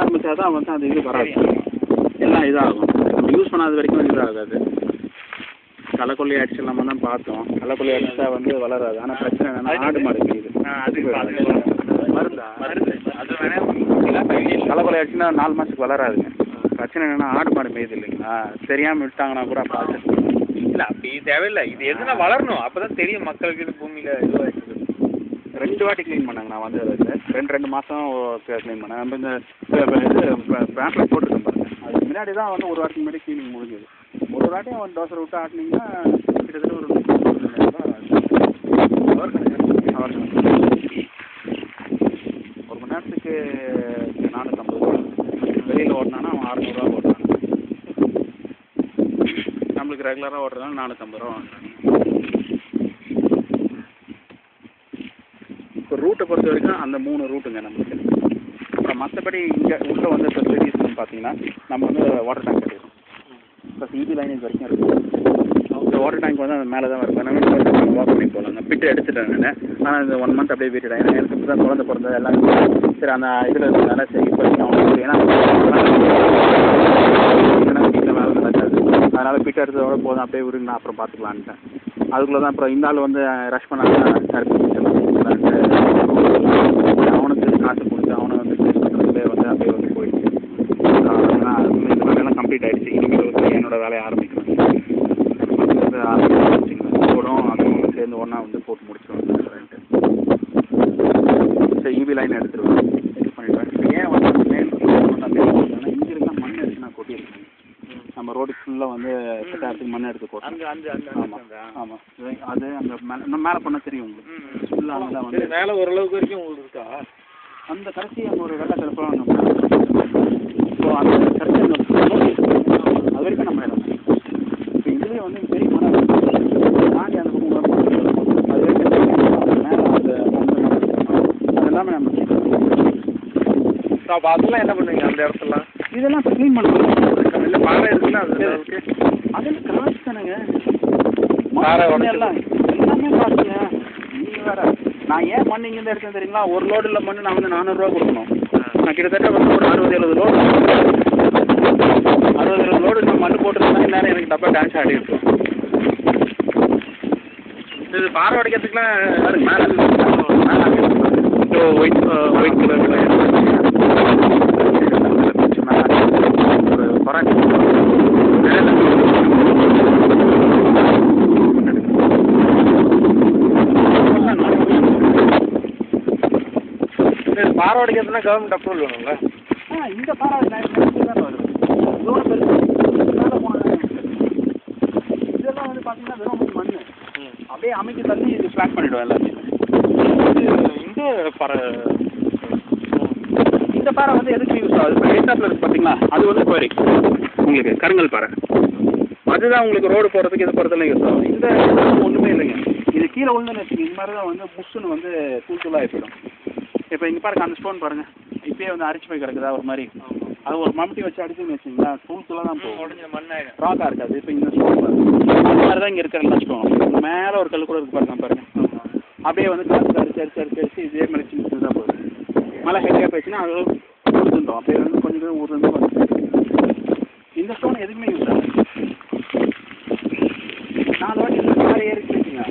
ஆரம்பித்தா தான் வந்து அது இது வராது, எல்லாம் இதாகும். நம்ம யூஸ் பண்ணாத வரைக்கும் இதாகாது. களைக்கொல்லி அடிச்சு நம்ம தான் பார்த்தோம். களைக்கொல்லி அடிச்சா வந்து வளராது. ஆனால் பிரச்சனை என்னன்னா ஆடு மாடு மேயுது. மருந்தா மருந்து அது வேணா களைக்கொல்லி அடிச்சுன்னா 4 மாதத்துக்கு வளராதுங்க. பிரச்சனை என்னன்னா ஆடு மாடு மேயுது இல்லைங்களா, தெரியாமல் விட்டாங்கன்னா கூட பார்த்து இல்லை அப்படி தேவையில்லை. இது எதுனா வளரணும், அப்போ தான் தெரியும் மக்களுக்கு இது பூமியில் இதுவாகிடுது. 2 வாட்டி க்ளீன் பண்ணாங்க. நான் வந்து அதை 2 மாதம் க்ளீன் பண்ணேன். நம்ம இந்த இது பேம்பில் போட்டுருக்கேன் பாருங்க, அதுக்கு முன்னாடி தான் வந்து 1 வாரத்துக்கு முன்னாடி க்ளீனிங் முடிஞ்சது. ஒரு வாட்டியும் 1 டோசர் விட்டு ஆட்டினீங்கன்னா கிட்டத்தட்ட ஒரு 1 மணி நேரத்துக்கு 450 ரூபா. வெளியில் ஓட்டினானா அவன் 600 ரூபா ஓட்டுறான். நம்மளுக்கு ரெகுலராக ஓட்டுறதுனால 450 ரூபா வாங்குறாங்க. இப்போ ரூட்டை பொறுத்த வரைக்கும் அந்த 3 ரூட்டுங்க நம்மளுக்கு. அப்புறம் மற்றபடி இங்கே உள்ளே வந்து ஃபெசிலிட்டிஸ்னு பார்த்தீங்கன்னா நம்ம வந்து வாட்டர் டேங்க் கட்டிடுறோம். ப்ளஸ் ஈபி லைன் இது வரைக்கும் இருக்கும். இந்த வாட்டர் டேங்க் வந்து அந்த மேலே தான் இருக்கும். நம்ம வாக் பண்ணி போகலாங்க. பிட்டு எடுத்துட்டேன் நான். ஆனால் இந்த 1 மந்த் அப்படியே விட்டுட்டேன். ஏன்னா எனக்கு இப்போ தான் குழந்தை பிறந்தது எல்லாம் சரி அந்த இதில் இருக்கிறதுனால சரி இப்போ ஏன்னா வீட்டில் வேலை நடக்காது. அதனால் பிட்டு எடுத்ததோட போதும் அப்படியே விடுங்க, நான் அப்புறம் பார்த்துக்கலான்ட்டேன். அதுக்குள்ளே தான் அப்புறம் இந்த ஆள் வந்து ரஷ் பண்ணாங்கன்னா அவனுக்கு காசு கொடுத்து அவனை வந்து ஃபேஸ் பண்ணுறதுலேயே வந்து அப்படியே வந்து போயிடுச்சு. இந்த வேலையெல்லாம் கம்ப்ளீட் ஆகிடுச்சு. இனிமேல் வந்து என்னோட வேலையை ஆரம்பிக்கிறேன். அது ஆரம்பிச்சுங்க போடும் அதுவும் சேர்ந்து ஒன்றா வந்து போட்டு முடிச்சிடுவேன். சரி ஈபி லைன் எடுத்துருவேன், இது பண்ணிவிடுவேன். இப்போ ஏன் வந்து மெயின் இங்கே இருந்தால் மண் எடுத்து நான் கொட்டியிருக்கேன். நம்ம ரோடு ஃபுல்லாக வந்து கட்டாயத்துக்கு மண் எடுத்து போட்டோம். ஆமாம் ஆமாம் அது அந்த மேலே பண்ணால் தெரியும் உங்களுக்கு. ஃபுல்லாக அங்கே வந்து மேலே ஓரளவுக்கு வரைக்கும் உங்களுக்கு இருக்கா? அந்த கடைசி அந்த ஒரு வெள்ளை சிறப்பாக ஸோ அந்த கடைசி அந்த அது வரைக்கும் நம்ம இடம். இப்போ இதுலேயே வந்து பெரிய மரம் தாண்டி அந்த அது வரைக்கும் மேலே அந்த அது எல்லாமே நம்ம அப்போ அதெல்லாம் என்ன பண்ணுவீங்க அந்த இடத்துலாம்? இதெல்லாம் க்ளீன் பண்ணுவோம். இல்லை பாறை இருக்குன்னா அது அதெல்லாம் காசு தானேங்க. பாறை எல்லாம் எல்லாமே காசுங்க. நீங்கள் வேறு நான் ஏன் மண் இங்கேருந்து எடுத்தேன் தெரியுங்களா? ஒரு லோடில் மண் நான் வந்து 400 ரூபா கொடுக்கணும். நான் கிட்டத்தட்ட வந்து ஒரு 60-70 லோடு 60-70 லோடு நான் மண் போட்டுருந்தேன். இந்நேரம் எனக்கு டப்பா டான்ஸ் ஆடி இருக்கும். இது பாறை உடைக்கிறதுக்குலாம் மேலே ஒயிட் கலர் ஒரு பராட்டி பாறை உடைக்கிறதுனா கவர்மெண்ட் அப்ரூவல் வேணுங்களா? இந்த பாறை தான் வருது. இதோட பெருசு மேலே போனது இதெல்லாம் வந்து பார்த்தீங்கன்னா வெறும் மண் அப்படியே அமைக்க தள்ளி இது ஃப்ளாட் பண்ணிவிடுவேன் எல்லாத்தையும். இந்த பாறை வந்து எதுக்கு யூஸ் ஆகுது? இப்போ ஏத்தாப்பில் இருக்குது பார்த்தீங்களா, அது வந்து குவாரி உங்களுக்கு கருங்கல் பாறை. அதுதான் உங்களுக்கு ரோடு போகிறதுக்கு இது போகிறதுலாம் யூஸ் ஆகும். இந்த ஒன்றுமே இல்லைங்க. இது கீழே விழுந்துன்னு வச்சுக்கோங்க, இந்த மாதிரி தான் வந்து புஷ்ஷுன்னு வந்து தூளாகி போயிடும். இப்போ இங்கே பாருங்க அந்த ஸ்டோன் பாருங்கள், இப்போயே வந்து அரிச்சு போய் கிடக்குதா ஒரு மாதிரி. அது ஒரு மம்முட்டி வச்சு அடிச்சுன்னு வச்சிங்களா தூளாக தான் போகும், உடஞ்ச மண்ணாக ராக்காக இருக்காது. இப்போ இந்த ஸ்டோன் பாருங்கள் அந்த மாதிரி தான் இங்கே இருக்கிற ஸ்டோன். மேலே ஒரு கல் கூட இருக்கு பாருங்க அப்படியே வந்து காசு அரிச்சு இதே மாதிரி சின்ன தான் போகுது. மழை ஹெவியாக போயிடுச்சுன்னா அது ஊர்ந்துட்டோம். அப்படியே வந்து கொஞ்சம் பேர் ஊர்ந்து வந்து இந்த ஸ்டோன் எதுவுமே யூஸ் ஆகுது. 4 வாட்டி இந்த பாறை ஏறிச்சு வச்சுங்க.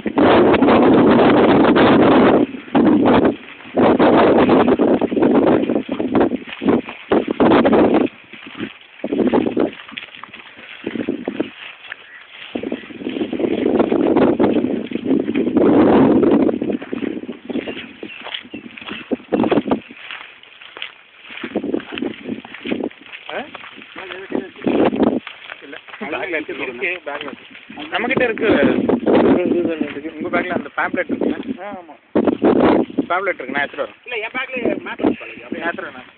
நம்மகிட்ட இருக்கு உங்கள் பேக்கில் அந்த பேம்ப்ளெட் இருக்குங்க. ஆமாம் பேம்ப்ளெட் இருக்கு, நான் எடுத்துகிட்டு வரேன். இல்லை என் பேக்லேயே மேப் இருக்கு அப்படியே எடுத்துகிட்டு வரேன்.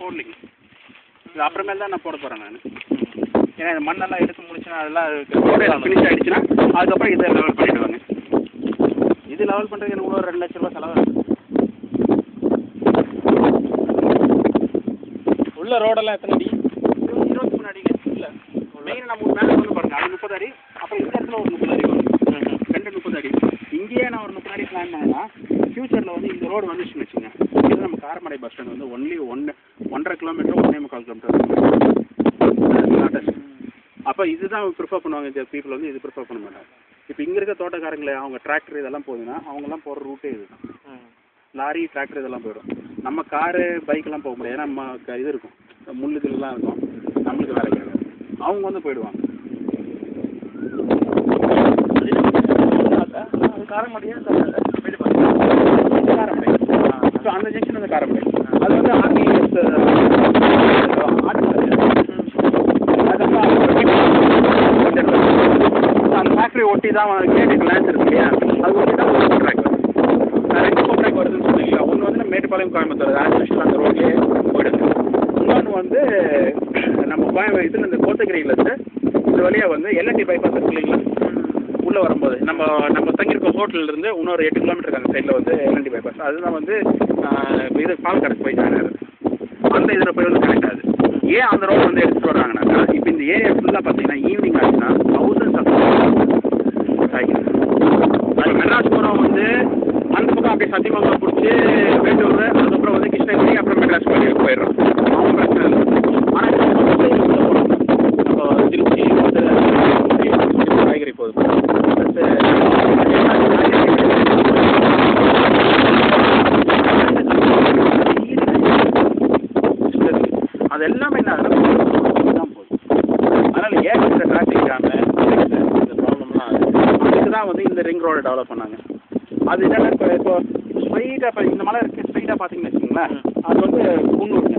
போடலைங்க, இது அப்புறமேல் தான் நான் போட போகிறேன் நான். ஏன்னா இந்த மண்ணெல்லாம் எடுத்து முடிச்சுன்னா அதெல்லாம் ஃபினிஷ் ஆகிடுச்சுன்னா அதுக்கப்புறம் இதை லெவல் பண்ணிவிடுவாங்க. இது லெவல் பண்ணுறதுக்கு எனக்கு ஒரு 2 லட்ச ரூபா செலவு. உள்ள ரோடெல்லாம் எத்தனை அடி? மெயின் நம்ம மேலே வந்து பாருங்க அது 30 அடி, அப்புறம் இந்த இடத்துல ஒரு 30 அடி வரும், ரெண்டு 30 அடி. இங்கேயே நான் ஒரு 30 அடி பிளான் பண்ணேன்னா ஃபியூச்சரில் வந்து இந்த ரோடு வந்துச்சுன்னு வச்சுங்க, இது நம்ம காரமடை பஸ் ஸ்டாண்ட் வந்து ஒன்லி 1.5 கிலோமீட்டர் 1.25 கிலோமீட்டர். அப்போ இதுதான் ப்ரிஃபர் பண்ணுவாங்க இந்த பீப்புள் வந்து, இது ப்ரிஃபர் பண்ண மாட்டாங்க. இப்போ இங்கே இருக்க தோட்டக்காரங்களே அவங்க டிராக்டர் இதெல்லாம் போகுதுன்னா அவங்கெல்லாம் போகிற ரூட்டே இதுதான். லாரி டிராக்டர் இதெல்லாம் போயிடும். நம்ம காரு பைக்கெல்லாம் போக முடியாது, ஏன்னா நம்ம இது இருக்கும் முள்ளுகள்லாம் இருக்கும், நம்மளுக்கு வேலை கிடையாது. அவங்க வந்து போயிடுவாங்க. காரமடையா காரமடை. ஸோ அந்த ஜங்ஷன் வந்து காரமடை. அது வந்து ஆர்டிஎஸ் அந்த ஃபேக்ட்ரி ஒட்டி தான் கேட்டுக்கு லேண்ட் இருக்கு இல்லையா, அது ஒட்டி தான் ஒரு ட்ராக் வருது. 2 ட்ராக் வருதுன்னு சொன்னீங்களா, ஒன்று வந்து மேட்டுப்பாளையம் கோயம்புத்தூர் ஆஸ் யூஷுவல் அந்த ரோட்லேயே போயிடுது. இன்னொன்று வந்து நம்ம இதில் இந்த கோத்தகிரியிலேருந்து இந்த வழியாக வந்து எல்என்டி பைபாஸ் இருக்கு இல்லைங்களா, உள்ளே வரும்போது நம்ம தங்கியிருக்க ஹோட்டல்லேருந்து இன்னொரு 8 கிலோமீட்டருக்கு அந்த சைடில் வந்து எல்என்டி பைபாஸ், அதுதான் வந்து இது பாலக்காடுக்கு போய் ஜாயின் ஆகுது. அந்த இதில் போய் வந்து கனெக்ட் ஆகுது. ஏன் அந்த ரோடு வந்து எடுத்துகிட்டு வராங்கன்னாக்கா, இப்போ இந்த ஏரியா ஃபுல்லாக பார்த்தீங்கன்னா ஈவினிங் ஆச்சுன்னா தௌசண்ட்ஸ் ஆஃப் சைக்கிள். அது மெட்ராஸ் போகிறோம் வந்து அந்த பக்கம் அப்படியே சத்தியமங்கலம் பிடிச்சி வேட்டூர், அதுக்கப்புறம் வந்து கிருஷ்ணகிரி, அப்புறம் மெட்ராஸ் போயிடுறோம். அவங்க பிரச்சனை இல்லை. ஆனால் நம்ம திருச்சி காய்கறி போகுது. அது எல்லாமே என்ன தான் போகுது. அதனால் ஏகப்பட்ட டிராஃபிக் ஜாமு இந்த ப்ராப்ளம்லாம் அதுக்கு தான் வந்து இந்த ரிங் ரோடு டெவலப் பண்ணாங்க. அது என்னென்னா இப்போ ஸ்ட்ரைட்டாக இப்போ இந்த மலை இருக்குது, ஸ்ட்ரைட்டாக பார்த்தீங்கன்னு வச்சுக்கோங்களேன், அது வந்து குன்னூருங்க.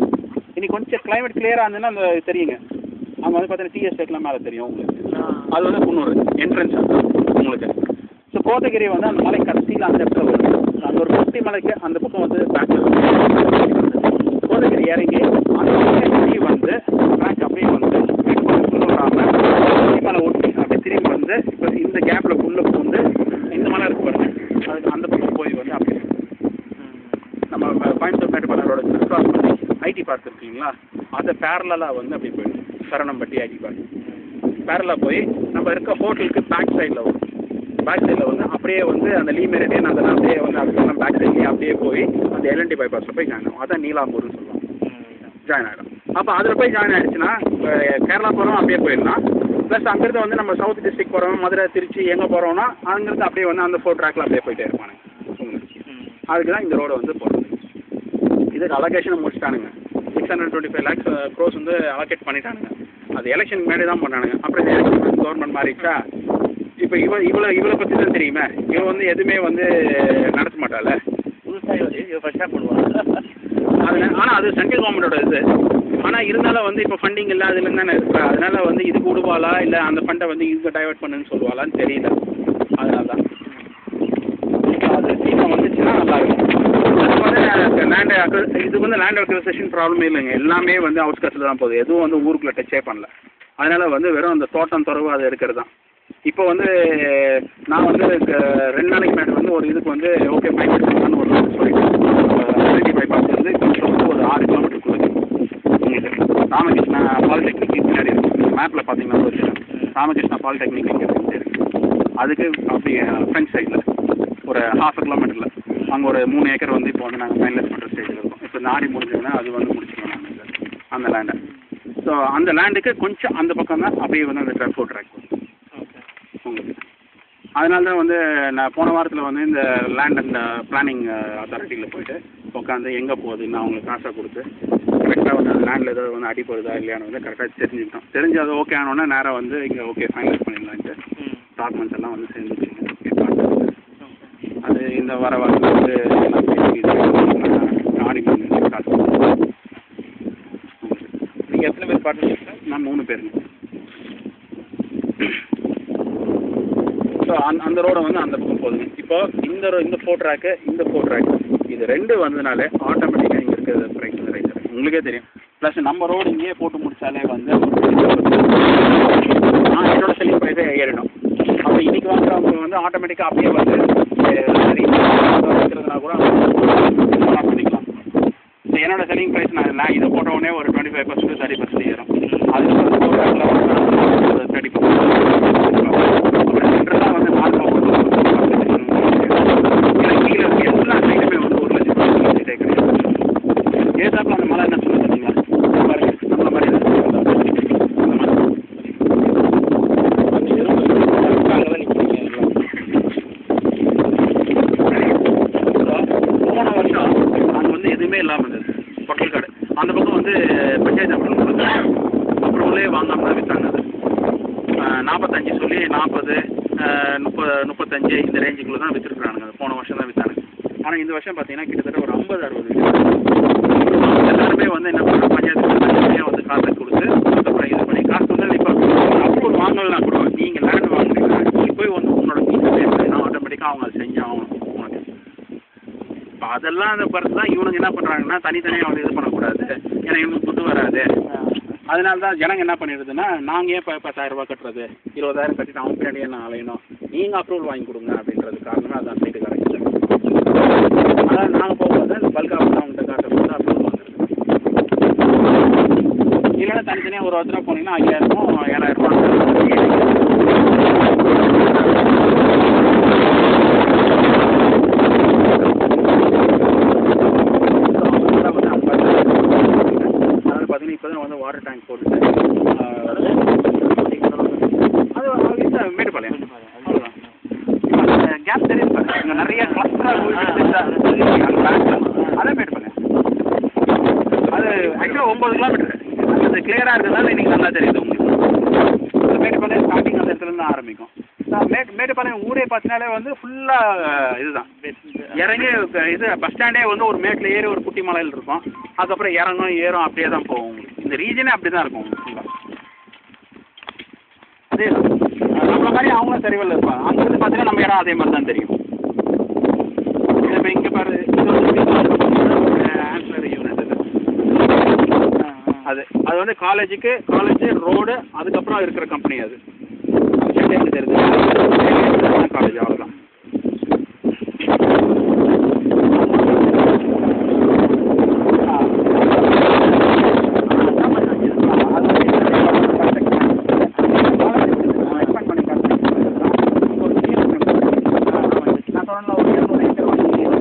இன்னைக்கு கொஞ்சம் கிளைமேட் கிளியராக இருந்ததுன்னா அந்த தெரியுங்க, அங்கே வந்து பார்த்தீங்கன்னா டீ எஸ்டேட்லாம் மேலே தெரியும் உங்களுக்கு. அது வந்து குன்னூர் என்ட்ரன்ஸ் உங்களுக்கு. ஸோ கோத்தகிரி வந்து அந்த மலை கடைசியில் அந்த இடத்துல வரும். அந்த ஒரு குட்டி மலைக்கு அந்த பக்கம் வந்து பேக்கில் கோத்தகிரி இறங்கி அந்த சுற்றி வந்து பேக் அப்படியே வந்து வராமல் குட்டி மலை ஒட்டி அப்படியே திரும்பி வந்து இப்போ இந்த கேப்பில் உள்ளே வந்து இந்த மலை இருக்கு பாருங்க, அதுக்கு அந்த பக்கம் போய் வந்து அப்படியே நம்ம கோயம்புத்தூர் மேட்டுப்பாளையோட கிராஸ் பண்ணி ஐடி பார்க் இருக்குங்களா, அதை பேரலாக வந்து அப்படி போயிடும். சரணம்பட்டி ஐடி பார்க் பேரலாக போய் நம்ம இருக்க ஹோட்டலுக்கு பேக் சைடில் வரும். பேக் சைடில் வந்து அப்படியே வந்து அந்த லீ மெரிடியன் அந்த அப்படியே வந்து அதுக்கு பேக் சைட்லேயே அப்படியே போய் அந்த எல்என்டி பைபாஸில் போய் ஜாயின் ஆகும். அதான் நீலாம்பூர்னு சொல்லுவாங்க, ஜாயின் ஆகிடும். அப்போ அதில் போய் ஜாயின் ஆகிடுச்சுன்னா கேரளா போகிறோம் அப்படியே போயிடலாம். ப்ளஸ் அங்கேருந்து வந்து நம்ம சவுத் டிஸ்ட்ரிக்ட் போகிறோம், மதுரை, திருச்சி எங்கே போகிறோம்னா அங்கேருந்து அப்படியே வந்து அந்த 4 ட்ராக்கில் அப்படியே போயிட்டே இருப்பானுங்க. அதுக்கு தான் இந்த ரோடு வந்து போகிறது. இதுக்கு அலோகேஷன் முடிச்சிட்டானுங்க. 625 lakhs க்ரோஸ் வந்து அலோகேட் பண்ணிட்டானுங்க. அது எலெக்ஷன் முன்னாடி தான் பண்ணானுங்க. அப்புறம் இந்த எலெக்ஷன் கவர்மெண்ட் மாறிடுச்சா, இப்போ இவளை பற்றி தான் தெரியுமே, இவன் வந்து எதுவுமே வந்து நடத்த மாட்டாள், புதுசாக ஃபஸ்ட்டாக பண்ணுவாங்க. அதில் ஆனால் அது சென்ட்ரல் கவர்மெண்ட்டோட இது. ஆனால் இருந்தாலும் வந்து இப்போ ஃபண்டிங் இல்லை, அதுலேருந்து தானே இருக்கிறா. அதனால் வந்து இதுக்கு விடுவாளா இல்லை அந்த ஃபண்டை வந்து இதுக்கு டைவெர்ட் பண்ணுன்னு சொல்லுவாளான்னு தெரியல. அதனால தான் அது சீக்கிரம் வந்துச்சுன்னா நல்லாயிருக்கும். இது வந்து லேண்ட் அக்விசிஷன் ப்ராப்ளமே இல்லைங்க, எல்லாமே வந்து அவுட்ஸ்கட்ஸில் தான் போகுது, எதுவும் வந்து ஊருக்குள்ளே டச்சே பண்ணல. அதனால் வந்து வெறும் அந்த தோட்டம் துறவு அது இருக்கிறது தான். இப்போ வந்து நான் வந்து 2 நாளைக்கு மேலே வந்து ஒரு இதுக்கு வந்து ஓகே ஃபைன் எடுத்துக்கலான்னு ஒரு சொல்லிட்டு பைபாஸ் வந்து ஒரு 6 கிலோமீட்டருக்குள்ளே உங்களுக்கு ராமகிருஷ்ணா பாலிடெக்னிக் பின்னாடி இருக்குது. மேப்பில் பார்த்தீங்கன்னா ஒரு ராமகிருஷ்ணா பாலிடெக்னிக் இங்கே இருக்குது. அதுக்கு அப்படி ஃப்ரண்ட் சைடில் ஒரு 1/2 கிலோமீட்டரில் அங்கே ஒரு 3 ஏக்கர் வந்து இப்போ வந்து நாங்கள் ஃபைனலைஸ் பண்ணுற ஸ்டேஜில் இருக்கோம். இப்போ நாடி முடிஞ்சதுன்னா அது வந்து முடிச்சுக்கலாம் நாங்கள் அந்த லேண்டை. ஸோ அந்த லேண்டுக்கு கொஞ்சம் அந்த பக்கம் தான் அப்படியே வந்து அந்த ட்ரான்ஸ்போர்ட் ட்ராக் உங்களுக்கு. அதனால தான் வந்து நான் போன வாரத்தில் வந்து இந்த லேண்ட் அண்ட் பிளானிங் அத்தாரிட்டியில் போயிட்டு உட்காந்து எங்கே போகுதுன்னு அவங்களுக்கு காசாக கொடுத்து கரெக்டாக வந்து அந்த லேண்டில் ஏதாவது வந்து அடி போடுதா இல்லையான்னு வந்து கரெக்டாக தெரிஞ்சுக்கிட்டோம். தெரிஞ்சு அது ஓகே ஆனோன்னா நேராக வந்து இங்கே ஓகே ஃபைனலைஸ் பண்ணிடலான்ட்டு டாக்குமெண்ட்ஸ் எல்லாம் வந்து சேர்ந்து அது இந்த வர வாரத்தில் வந்து ஆடி காசு. நீங்கள் எத்தனை பேர் பார்ட்னர்ஷிப்? நான் 3 பேருங்க. ஸோ அந்த ரோடை வந்து அந்த பக்கம் போகுதுங்க. இப்போ இந்த 4 ட்ராக்கு இந்த 4 ட்ராக்கு இது 2 வந்ததுனாலே ஆட்டோமேட்டிக்காக இங்கே இருக்கிற ப்ரைஸ் வந்து ரைஸ் ஆகும், உங்களுக்கே தெரியும். ப்ளஸ் நம்ம ரோடு இங்கேயே போட்டு முடித்தாலே வந்து என்னோட செல்லிங் ப்ரைஸே ஏறிடும். அப்போ இன்றைக்கி வாங்குறவங்க வந்து ஆட்டோமேட்டிக்காக அப்படியே வந்து வைக்கிறதுனா கூட பண்ணிக்கலாம். ஸோ என்னோட செல்லிங் ப்ரைஸ் நான் இதை போட்ட உடனே ஒரு 25% 30% ஏறும். அதுக்கு 45 சொல்லி 40 35 இந்த ரேஞ்சுக்குள்ளே தான் விற்றுருக்குறானுங்க. போன வருஷம் தான் விற்றானுங்க. ஆனால் இந்த வருஷம் பார்த்தீங்கன்னா கிட்டத்தட்ட ஒரு 50-60 வீடு எல்லாருமே வந்து என்ன பண்ணுறோம், பஞ்சாயத்து வந்து காசை கொடுத்து அதுக்கப்புறம் இது பண்ணி காசு வந்து இப்போ அப்ரூவல் வாங்கலைன்னா கூட நீங்கள் லேண்ட் வாங்குறீங்கன்னா நீங்கள் போய் வந்து உன்னோட ஃபீஸை பே பண்ணினா ஆட்டோமேட்டிக்காக அவங்க அதை செஞ்சாகணும் உனக்கு. இப்போ அதெல்லாம் அந்த பொறுத்து தான் இவனுங்க என்ன பண்ணுறாங்கன்னா தனித்தனியாக வந்து இது பண்ணக்கூடாது, ஏன்னா இவனுக்கு துட்டு வராது. அதனால தான் ஜனங்க என்ன பண்ணிடுதுன்னா, நாங்கள் ஏன் 10,000 ரூபா கட்டுறது, 20,000 கட்டிட்டு அவங்க பின்னாடியே நான் அலையணும், நீங்கள் அப்ரூவல் வாங்கி கொடுங்க அப்படின்றது காரணமே அதுதான் சைட்டு கரெக்ட். அதாவது நாங்கள் போகும்போது பல்காக அவங்கள்ட்ட காசை கொடுத்து அப்ரூவல் வாங்குறது. இல்லைன்னா தனித்தனியாக ஒரு ஒருத்தராக போனீங்கன்னா 5,000 7,000 இப்போ தான் வந்து வாட்டர் டேங்க் போட்டுட்டு அது மேட்டுப்பாளையம் அவ்வளோதான். இப்போ கேப் தெரியும் சார், இங்கே நிறைய கிளஸ்டராக அதே மேட்டுப்பாளையம். அது ஆக்சுவலாக 9 கிலோமீட்டர். அது கிளியராக இருக்கிறதால இன்றைக்கி நல்லா தெரியுது உங்களுக்கு. மேட்டுப்பாளையம் ஸ்டார்டிங் அந்த இடத்துலேருந்து ஆரம்பிக்கும். மேட்டுப்பாளையம் ஊரே பார்த்தினாலே வந்து ஃபுல்லாக இதுதான் இறங்கி இது பஸ் ஸ்டாண்டே வந்து ஒரு மேட்டில் ஏறி ஒரு குட்டி மலையில் இருக்கும். அதுக்கப்புறம் இறங்கும் ஏறும் அப்படியே தான் போகும் உங்களுக்கு. இந்த ரீஜனே அப்படி தான் இருக்கும் ஃபுல்லாக. அதே தான் நம்மள மாதிரி அவங்களும் சரிவல்ல இருப்பாங்க. அங்கேருந்து பார்த்தீங்கன்னா நம்ம இடம் அதே மாதிரி தான் தெரியும். இப்போ இங்கே பாரு, இது வந்து ஆன்சிலரி யூனிட் இது. அது வந்து காலேஜ் ரோடு அதுக்கப்புறம் இருக்கிற கம்பெனி. அது தெரியுது காலேஜ் அவ்வளோதான்.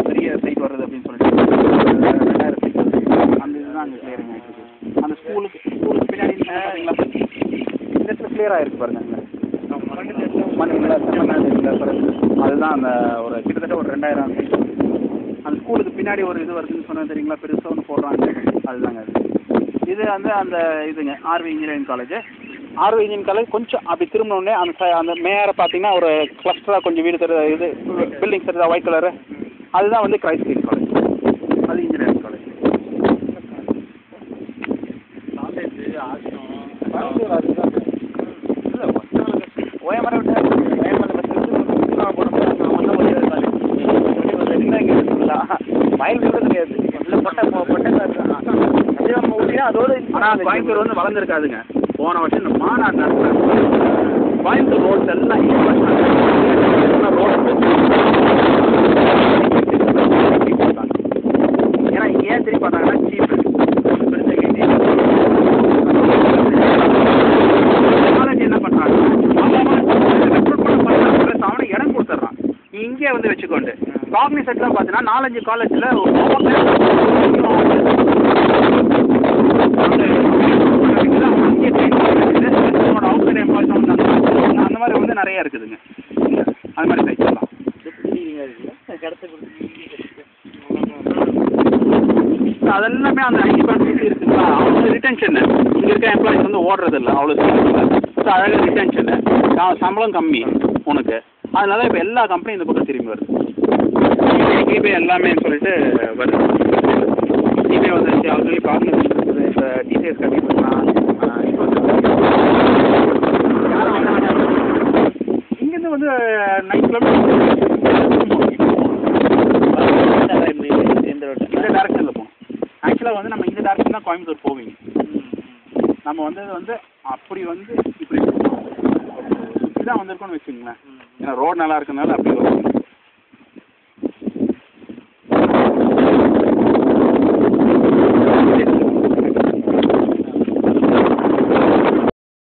பெரிய சைட் வருது அப்படின்னு சொல்லிட்டு 2000 சைட் அந்த இதுதான் அங்கே கிளியரிங் ஆகிட்டு இருக்கு. அந்த ஸ்கூலுக்கு பின்னாடி பார்த்தீங்களா இந்த இடத்துல கிளியராக இருக்குது பாருங்க. அதுதான் அந்த ஒரு கிட்டத்தட்ட ஒரு 2000 சைட். அந்த ஸ்கூலுக்கு பின்னாடி ஒரு இது வருதுன்னு சொன்னால் தெரியுங்களா, பெருசாக ஒன்று போடுறாங்க. அதுதாங்க அது. இது வந்து அந்த இதுங்க RV engineering college. RV engineering college கொஞ்சம் அப்படி திரும்பினோடனே அந்த மேலே பார்த்தீங்கன்னா ஒரு கிளஸ்டராக கொஞ்சம் வீடு தர இது பில்டிங்ஸ் தருதா ஒயிட் கலரு, அதுதான் வந்து கிரைஸ்ட் காலேஜ். அது இன்ஜினியரிங் காலேஜ். ஆனால் கோயம்புத்தூர் வந்து வளர்ந்துருக்காதுங்க. போன வருஷம் இந்த மாநாடு கோயம்புத்தூர் ரோட்ஸ் எல்லாம் ஏன்னா இங்கே ஏன் திருப்பி பார்த்தாங்கன்னா சீப்பு காலேஜ் என்ன பண்ணுறாங்க, அவனை இடம் கொடுத்துட்றான். இங்கே வந்து வச்சுக்கொண்டு காக்னிசெட்லாம் பார்த்தீங்கன்னா 4-5 காலேஜில் அந்த மாதிரி வந்து நிறைய இருக்குதுங்க. அது மாதிரி சைட்லாம் அதெல்லாமே அந்த ஐடி பார்ட்டி இருக்குங்களா, அவங்க ரிட்டென்ஷனு இங்கே இருக்க எம்ப்ளாயிஸ் வந்து ஓடுறது இல்லை அவ்வளோ சீக்கிரம். ஸோ அழகாக ரிட்டென்ஷனு சம்பளம் கம்மி உனக்கு. அதனால இப்போ எல்லா கம்பெனியும் இந்த பக்கம் திரும்பி வருது. டிபே எல்லாமே சொல்லிட்டு வருது. டிபே வந்துருச்சு, ஆல்ரெடி கார்னர் இருக்குது. இப்போ டிசிஎஸ் கம்மி பண்ணலாம். இங்கேருந்து வந்து 9 கிலோமீட்டர் இந்த டேரக்ஷனில் போகணும். ஆக்சுவலாக வந்து நம்ம இந்த டேரக்ஷன் தான் கோயம்புத்தூர் போவீங்க. நம்ம வந்து அப்படி வந்து இப்படி தான் வந்திருக்கோம்னு வச்சுக்கோங்களேன். ஏன்னா ரோடு நல்லா இருக்கனால அப்படி வரும்.